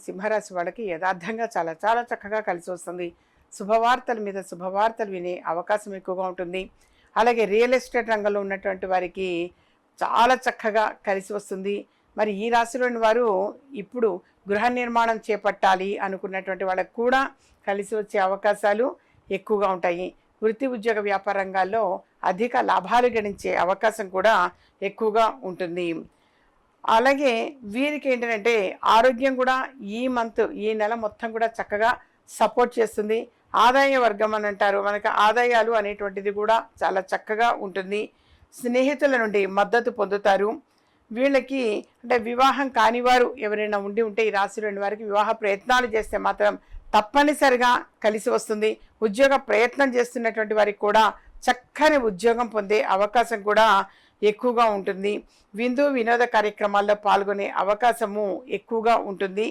సింహరాశి వాళ్ళకి యథార్థంగా చాలా చాలా చక్కగా కలిసి వస్తుంది. శుభవార్తల మీద శుభవార్తలు వినే అవకాశం ఎక్కువగా ఉంటుంది. అలాగే రియల్ ఎస్టేట్ రంగంలో ఉన్నటువంటి వారికి చాలా చక్కగా కలిసి వస్తుంది. మరి ఈ రాశిలోని వారు ఇప్పుడు గృహ నిర్మాణం చేపట్టాలి అనుకున్నటువంటి వాళ్ళకు కూడా కలిసి వచ్చే అవకాశాలు ఎక్కువగా ఉంటాయి. వృత్తి ఉద్యోగ వ్యాపార రంగాల్లో అధిక లాభాలు గడించే అవకాశం కూడా ఎక్కువగా ఉంటుంది. అలాగే వీరికి ఏంటంటే ఆరోగ్యం కూడా ఈ నెల మొత్తం కూడా చక్కగా సపోర్ట్ చేస్తుంది. ఆదాయ వర్గం అని అంటారు, మనకి ఆదాయాలు అనేటువంటిది కూడా చాలా చక్కగా ఉంటుంది. స్నేహితుల నుండి మద్దతు పొందుతారు. వీళ్ళకి అంటే వివాహం కాని వారు ఎవరైనా ఉంటే ఈ రాశిలోని వారికి వివాహ ప్రయత్నాలు చేస్తే మాత్రం తప్పనిసరిగా కలిసి వస్తుంది. ఉద్యోగ ప్రయత్నం చేస్తున్నటువంటి వారికి కూడా చక్కని ఉద్యోగం పొందే అవకాశం కూడా ఎక్కువగా ఉంటుంది. విందు వినోద కార్యక్రమాల్లో పాల్గొనే అవకాశము ఎక్కువగా ఉంటుంది.